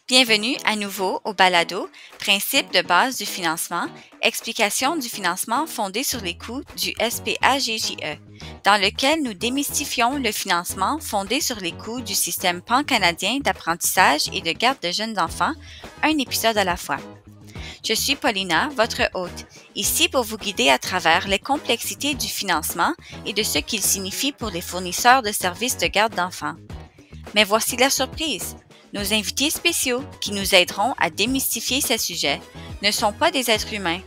Bienvenue à nouveau au balado Principe de base du financement, explication du financement fondé sur les coûts du SPAGJE, dans lequel nous démystifions le financement fondé sur les coûts du système pan-canadien d'apprentissage et de garde de jeunes enfants, un épisode à la fois. Je suis Paulina, votre hôte, ici pour vous guider à travers les complexités du financement et de ce qu'il signifie pour les fournisseurs de services de garde d'enfants. Mais voici la surprise! Nos invités spéciaux, qui nous aideront à démystifier ces sujets, ne sont pas des êtres humains.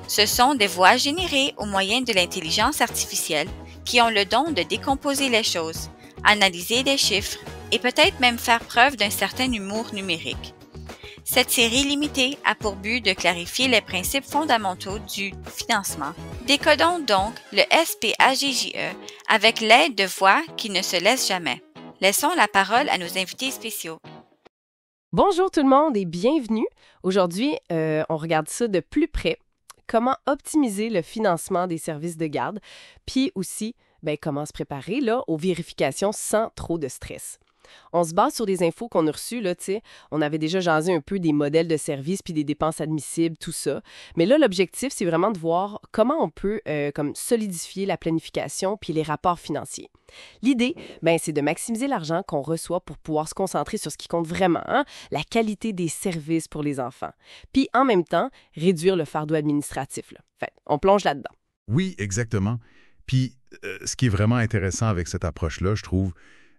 Ce sont des voix générées au moyen de l'intelligence artificielle qui ont le don de décomposer les choses, analyser des chiffres et peut-être même faire preuve d'un certain humour numérique. Cette série limitée a pour but de clarifier les principes fondamentaux du financement. Décodons donc le SPAGJE avec l'aide de voix qui ne se laissent jamais. Laissons la parole à nos invités spéciaux. Bonjour tout le monde et bienvenue. Aujourd'hui, on regarde ça de plus près. Comment optimiser le financement des services de garde, puis aussi comment se préparer là, aux vérifications sans trop de stress. On se base sur des infos qu'on a reçues, là, tu sais. On avait déjà jasé un peu des modèles de services puis des dépenses admissibles, tout ça. Mais là, l'objectif, c'est vraiment de voir comment on peut comme solidifier la planification puis les rapports financiers. L'idée, c'est de maximiser l'argent qu'on reçoit pour pouvoir se concentrer sur ce qui compte vraiment, la qualité des services pour les enfants. Puis, en même temps, réduire le fardeau administratif, là. Fait, on plonge là-dedans. Oui, exactement. Puis, ce qui est vraiment intéressant avec cette approche-là, je trouve,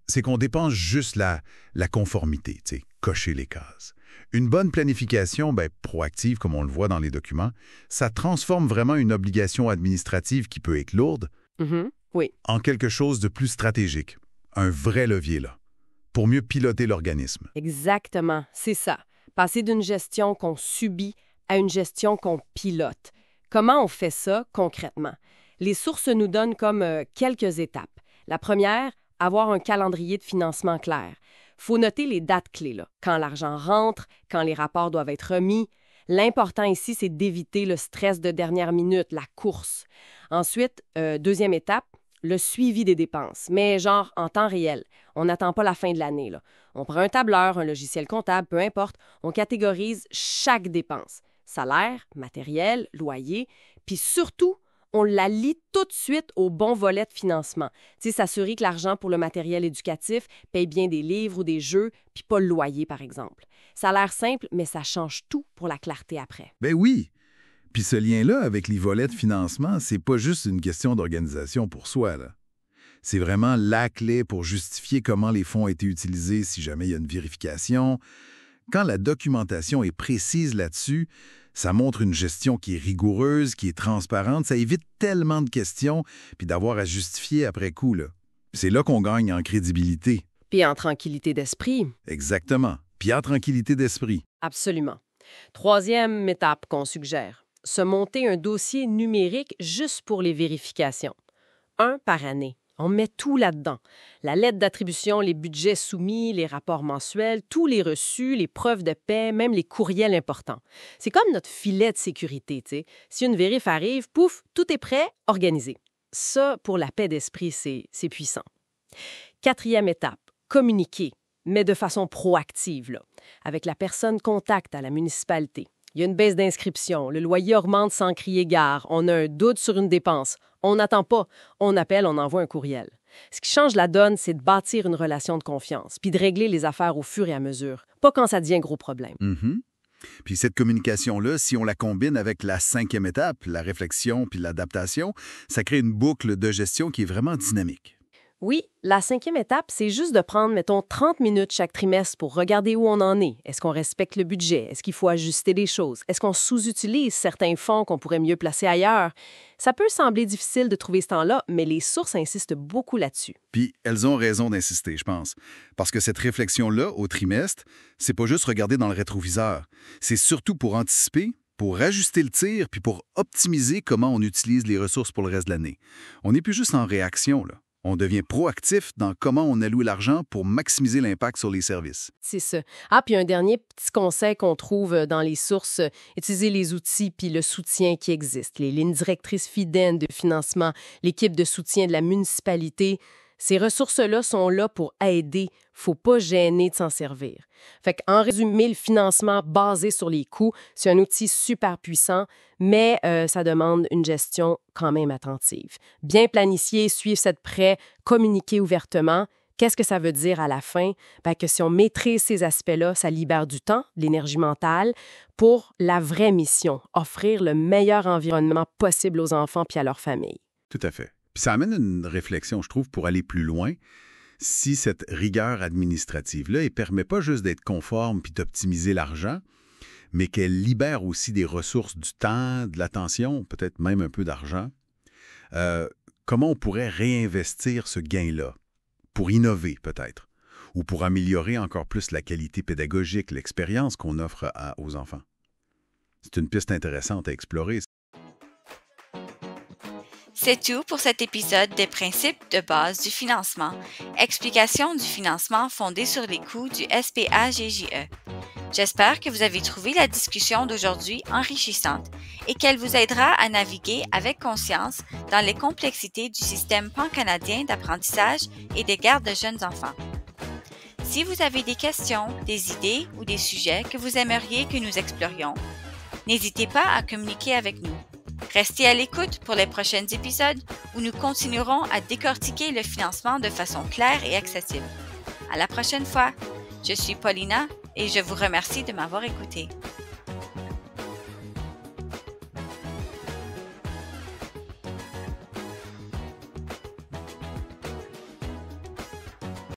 c'est qu'on dépense juste la conformité, tu sais, cocher les cases. Une bonne planification, proactive, comme on le voit dans les documents, ça transforme vraiment une obligation administrative qui peut être lourde Oui. en quelque chose de plus stratégique, un vrai levier, là, pour mieux piloter l'organisme. Exactement, c'est ça. Passer d'une gestion qu'on subit à une gestion qu'on pilote. Comment on fait ça concrètement? Les sources nous donnent comme quelques étapes. La première, avoir un calendrier de financement clair. Faut noter les dates clés, là, quand l'argent rentre, quand les rapports doivent être remis. L'important ici, c'est d'éviter le stress de dernière minute, la course. Ensuite, deuxième étape, le suivi des dépenses, mais genre en temps réel. On n'attend pas la fin de l'année, là. On prend un tableur, un logiciel comptable, peu importe. On catégorise chaque dépense. Salaire, matériel, loyer, puis surtout, on la lie tout de suite au bon volet de financement. Tu sais, s'assurer que l'argent pour le matériel éducatif paye bien des livres ou des jeux, puis pas le loyer, par exemple. Ça a l'air simple, mais ça change tout pour la clarté après. Ben oui! Puis ce lien-là avec les volets de financement, c'est pas juste une question d'organisation pour soi, là. C'est vraiment la clé pour justifier comment les fonds ont été utilisés si jamais il y a une vérification. Quand la documentation est précise là-dessus, ça montre une gestion qui est rigoureuse, qui est transparente. Ça évite tellement de questions puis d'avoir à justifier après coup, là. C'est là qu'on gagne en crédibilité. Puis en tranquillité d'esprit. Exactement. Puis en tranquillité d'esprit. Absolument. Troisième étape qu'on suggère, se monter un dossier numérique juste pour les vérifications. Un par année. On met tout là-dedans. La lettre d'attribution, les budgets soumis, les rapports mensuels, tous les reçus, les preuves de paie, même les courriels importants. C'est comme notre filet de sécurité, tu sais. Si une vérif arrive, pouf, tout est prêt, organisé. Ça, pour la paix d'esprit, c'est puissant. Quatrième étape, communiquer, mais de façon proactive, là, avec la personne contact à la municipalité. Il y a une baisse d'inscription, le loyer augmente sans crier gare, on a un doute sur une dépense. On n'attend pas, on appelle, on envoie un courriel. Ce qui change la donne, c'est de bâtir une relation de confiance, puis de régler les affaires au fur et à mesure, pas quand ça devient un gros problème. Puis cette communication-là, si on la combine avec la cinquième étape, la réflexion puis l'adaptation, ça crée une boucle de gestion qui est vraiment dynamique. Oui, la cinquième étape, c'est juste de prendre, mettons, 30 minutes chaque trimestre pour regarder où on en est. Est-ce qu'on respecte le budget? Est-ce qu'il faut ajuster des choses? Est-ce qu'on sous-utilise certains fonds qu'on pourrait mieux placer ailleurs? Ça peut sembler difficile de trouver ce temps-là, mais les sources insistent beaucoup là-dessus. Puis elles ont raison d'insister, je pense. Parce que cette réflexion-là, au trimestre, c'est pas juste regarder dans le rétroviseur. C'est surtout pour anticiper, pour ajuster le tir, puis pour optimiser comment on utilise les ressources pour le reste de l'année. On n'est plus juste en réaction, là. On devient proactif dans comment on alloue l'argent pour maximiser l'impact sur les services. C'est ça. Ah, puis un dernier petit conseil qu'on trouve dans les sources, utiliser les outils puis le soutien qui existe. Les lignes directrices FIDEN de financement, l'équipe de soutien de la municipalité, Ces ressources-là sont là pour aider. Faut pas gêner de s'en servir. Fait qu'en résumé, le financement basé sur les coûts, c'est un outil super puissant, mais ça demande une gestion quand même attentive. Bien planifier, suivre ça de près, communiquer ouvertement. Qu'est-ce que ça veut dire à la fin? Bien, que si on maîtrise ces aspects-là, ça libère du temps, de l'énergie mentale, pour la vraie mission, offrir le meilleur environnement possible aux enfants puis à leur famille. Tout à fait. Puis ça amène une réflexion, je trouve, pour aller plus loin. Si cette rigueur administrative-là ne permet pas juste d'être conforme puis d'optimiser l'argent, mais qu'elle libère aussi des ressources, du temps, de l'attention, peut-être même un peu d'argent, comment on pourrait réinvestir ce gain-là? Pour innover, peut-être, ou pour améliorer encore plus la qualité pédagogique, l'expérience qu'on offre aux enfants. C'est une piste intéressante à explorer. C'est tout pour cet épisode des principes de base du financement, explication du financement fondé sur les coûts du SPAGJE. J'espère que vous avez trouvé la discussion d'aujourd'hui enrichissante et qu'elle vous aidera à naviguer avec conscience dans les complexités du système pan-canadien d'apprentissage et de garde de jeunes enfants. Si vous avez des questions, des idées ou des sujets que vous aimeriez que nous explorions, n'hésitez pas à communiquer avec nous. Restez à l'écoute pour les prochains épisodes où nous continuerons à décortiquer le financement de façon claire et accessible. À la prochaine fois. Je suis Paulina et je vous remercie de m'avoir écouté.